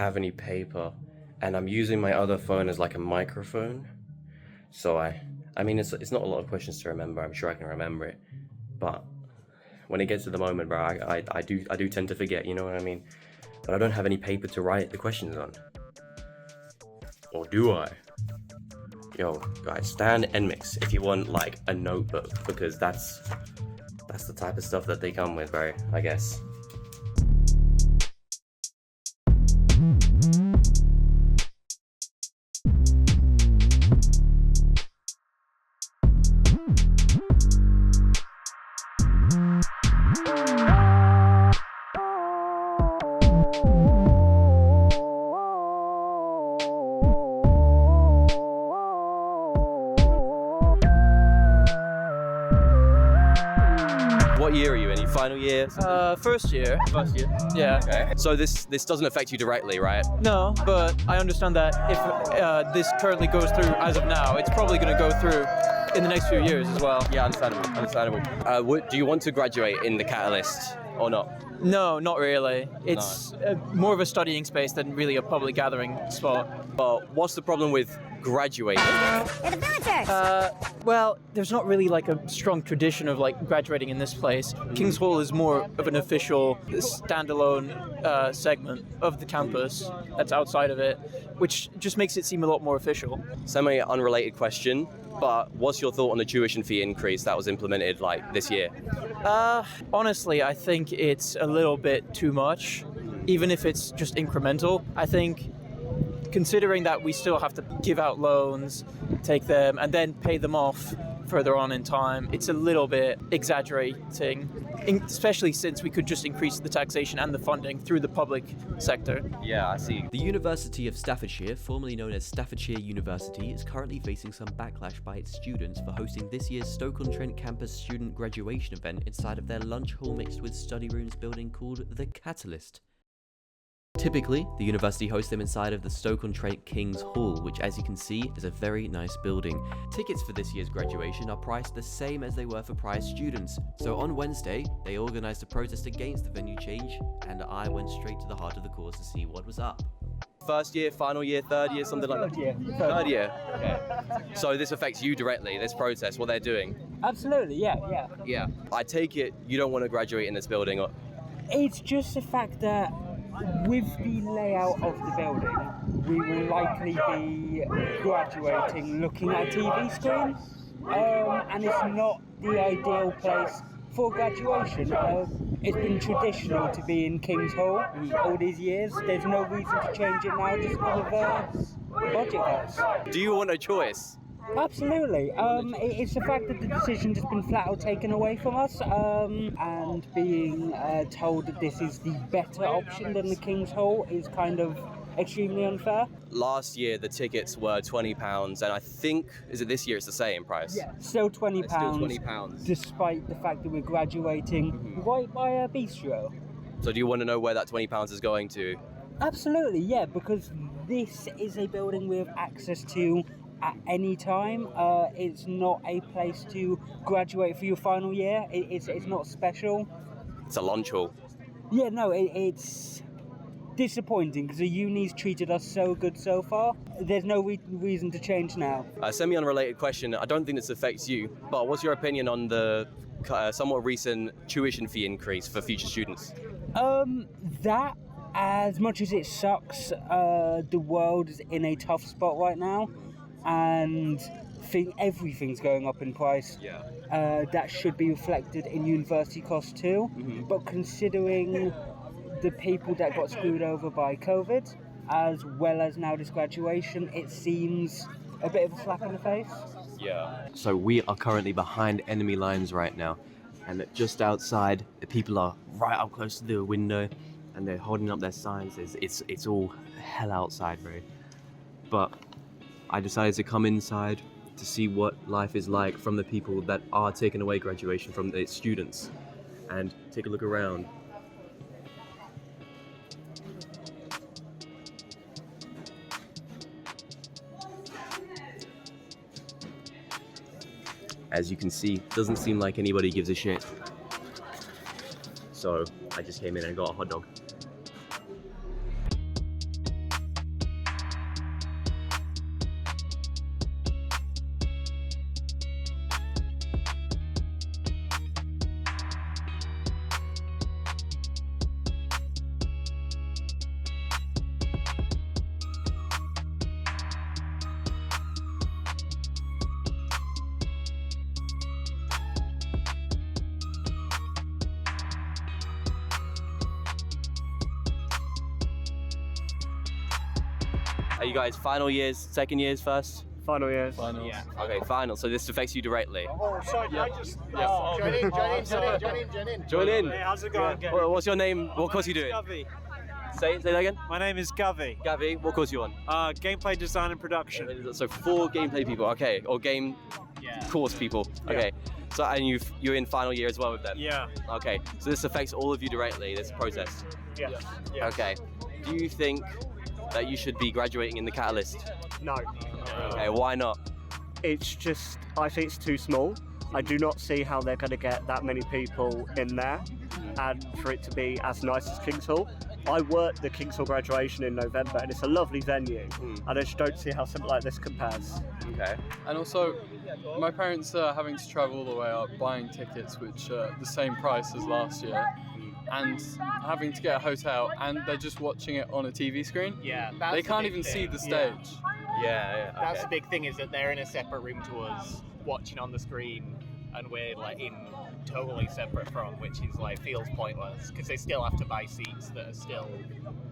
have any paper, and I'm using my other phone as like a microphone. So I mean, it's not a lot of questions to remember. I'm sure I can remember it, but when it gets to the moment, bro, I do tend to forget. You know what I mean? But I don't have any paper to write the questions on. Or do I? Yo, guys, Stan and Mix if you want like a notebook, because that's the type of stuff that they come with, bro, I guess. What year are you in? Your final year? First year. First year. Yeah. Okay. So this doesn't affect you directly, right? No, but I understand that if this currently goes through as of now, it's probably going to go through in the next few years as well. Yeah, understandable. Do you want to graduate in the Catalyst or not? No, not really. It's more of a studying space than really a public gathering spot. But what's the problem with graduating? Well, there's not really like a strong tradition of like graduating in this place. King's Hall is more of an official standalone segment of the campus that's outside of it, which just makes it seem a lot more official. Semi-unrelated question, but what's your thought on the tuition fee increase that was implemented like this year? Honestly, I think it's a little bit too much, even if it's just incremental. I think considering that we still have to give out loans, take them, and then pay them off further on in time, it's a little bit exaggerating, especially since we could just increase the taxation and the funding through the public sector. Yeah, I see. The University of Staffordshire, formerly known as Staffordshire University, is currently facing some backlash by its students for hosting this year's Stoke-on-Trent campus student graduation event inside of their lunch hall mixed with study rooms building called the Catalyst. Typically, the university hosts them inside of the Stoke-on-Trent King's Hall, which as you can see is a very nice building. Tickets for this year's graduation are priced the same as they were for prior students, so on Wednesday they organised a protest against the venue change, and I went straight to the heart of the cause to see what was up. First year, final year, third year, something like that? Third year. Okay. So this affects you directly, this protest, what they're doing? Absolutely, yeah. Yeah. I take it you don't want to graduate in this building, or... It's just the fact that with the layout of the building, we will likely be graduating looking at a TV screen, and it's not the ideal place for graduation. It's been traditional to be in King's Hall all these years. There's no reason to change it now just because of budget cuts. Do you want a choice? Absolutely. It's the fact that the decision has been flat out taken away from us, and being told that this is the better option than the King's Hall is kind of extremely unfair. Last year the tickets were £20, and I think, is it this year it's the same price? Yeah, still £20. It's still £20. Despite the fact that we're graduating right by a bistro. So do you want to know where that £20 is going to? Absolutely, yeah, because this is a building we have access to at any time. It's not a place to graduate for your final year. It's not special. It's a lunch hall. Yeah, no, it's disappointing because the uni's treated us so good so far. There's no reason to change now. A semi-unrelated question. I don't think this affects you, but what's your opinion on the somewhat recent tuition fee increase for future students? That, as much as it sucks, the world is in a tough spot right now, and everything's going up in price. Yeah. That should be reflected in university costs too. But considering the people that got screwed over by COVID, as well as now this graduation, it seems a bit of a slap in the face. Yeah. So we are currently behind enemy lines right now, and just outside the people are right up close to the window and they're holding up their signs. It's all hell outside, bro. But I decided to come inside to see what life is like from the people that are taking away graduation from the students, and take a look around. As you can see, doesn't seem like anybody gives a shit. So I just came in and got a hot dog. Are you guys final years, second years, first? Final years. Yeah. Okay, final. So this affects you directly. Oh, sorry, Yeah. I just. Yeah. Join in. Join in. Hey, how's it going? What's your name? What course are you doing? Govey. Say that again. My name is Govey. Gavi, what course are you on? Gameplay design and production. So 4 gameplay people, okay, or game course people, okay. So and you're in final year as well with them. Yeah. Okay, so this affects all of you directly. This process. Yeah. Okay. Do you think that you should be graduating in the Catalyst? No. Okay, why not? It's just, I think it's too small. I do not see how they're going to get that many people in there and for it to be as nice as King's Hall. I worked the King's Hall graduation in November and it's a lovely venue. I just don't see how something like this compares. Okay. And also, my parents are having to travel all the way up, buying tickets, which are the same price as last year, and having to get a hotel, and they're just watching it on a TV screen. Yeah, that's They the can't big even thing. see the stage. Yeah. That's the big thing, is that they're in a separate room to us, watching on the screen, and we're like in totally separate from, which is like feels pointless because they still have to buy seats that are still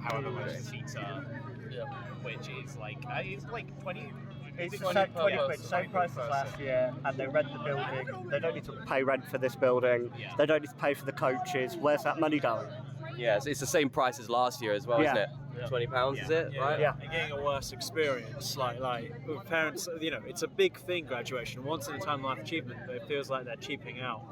however much the seats are. Yeah. Which is like it's like 20. It's 20 the per same quid, person. same price as last year, and they rent the building. They don't need to pay rent for this building. Yeah. They don't need to pay for the coaches. Where's that money going? Yeah, so it's the same price as last year as well, isn't Yeah. it? £20, is it? Right? Yeah. You're getting a worse experience. Like with parents, it's a big thing. Graduation, once in a time life achievement, but it feels like they're cheaping out.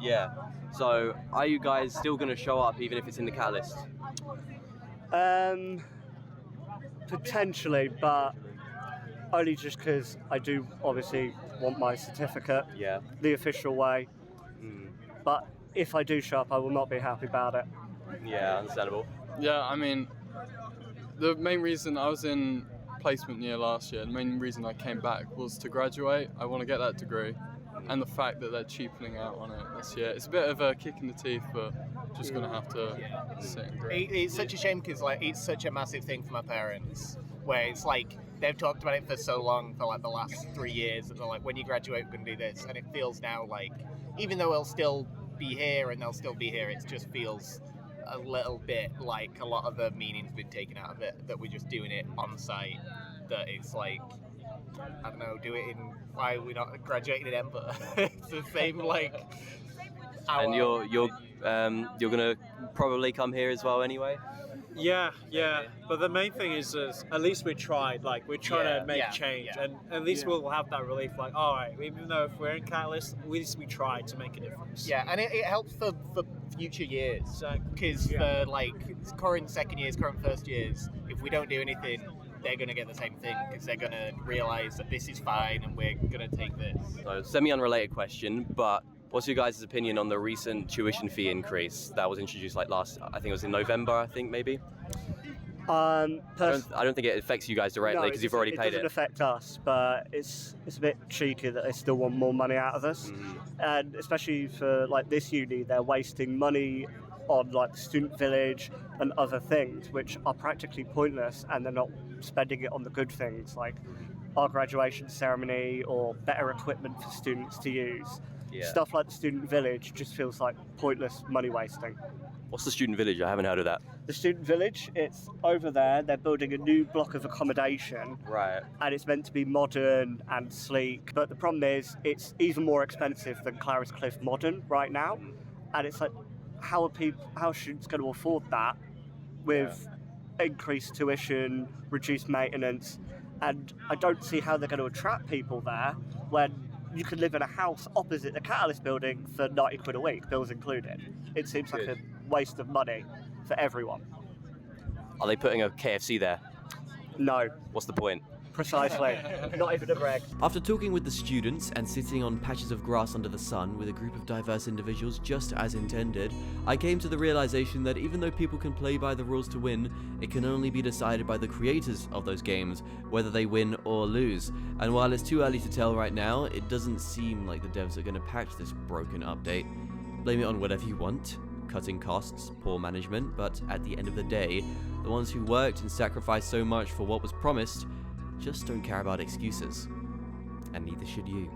Yeah. So are you guys still going to show up even if it's in the Catalyst? Potentially, but only just because I do obviously want my certificate Yeah. the official way. But if I do show up, I will not be happy about it. Yeah, understandable. Yeah, I mean, the main reason I was in placement year last year, the main reason I came back was to graduate. I want to get that degree. And the fact that they're cheapening out on it this year, it's a bit of a kick in the teeth, but just going to have to sit and grit. It's such a shame because like it's such a massive thing for my parents, where it's like they've talked about it for so long, for like the last 3 years, that they're like, when you graduate, we're going to do this, and it feels now like, even though they'll still be here, it just feels a little bit like a lot of the meaning's been taken out of it, that we're just doing it on site, that it's like, I don't know, do it in, why are we not graduating in Ember? It's the same like hour. And you're gonna probably come here as well anyway. Yeah. But the main thing is at least we tried. Like we're trying to make change, and at least we'll have that relief. Like, all right, even though if we're in Catalyst, at least we tried to make a difference. Yeah, and it helps for future years, because for like current second years, current first years, if we don't do anything, they're going to get the same thing, because they're going to realise that this is fine and we're going to take this. So semi-unrelated question, but what's your guys' opinion on the recent tuition fee increase that was introduced like I think it was in November, maybe? I don't think it affects you guys directly because you've already paid It doesn't affect us, but it's a bit cheeky that they still want more money out of us. And especially for like this uni, they're wasting money on like the student village and other things which are practically pointless, and they're not spending it on the good things like our graduation ceremony or better equipment for students to use. Stuff like the student village just feels like pointless money wasting. What's the student village? I haven't heard of that. The student village, it's over there. They're building a new block of accommodation. Right. And it's meant to be modern and sleek. But the problem is, it's even more expensive than Clarice Cliff Modern right now. And it's like, how are students going to afford that with increased tuition, reduced maintenance? And I don't see how they're going to attract people there when you can live in a house opposite the Catalyst building for 90 quid a week, bills included. It seems like a waste of money for everyone. Are they putting a KFC there? No. What's the point? Precisely. Not even a break. After talking with the students and sitting on patches of grass under the sun with a group of diverse individuals just as intended, I came to the realization that even though people can play by the rules to win, it can only be decided by the creators of those games, whether they win or lose. And while it's too early to tell right now, it doesn't seem like the devs are going to patch this broken update. Blame it on whatever you want. Cutting costs, poor management, but at the end of the day, the ones who worked and sacrificed so much for what was promised just don't care about excuses. And neither should you.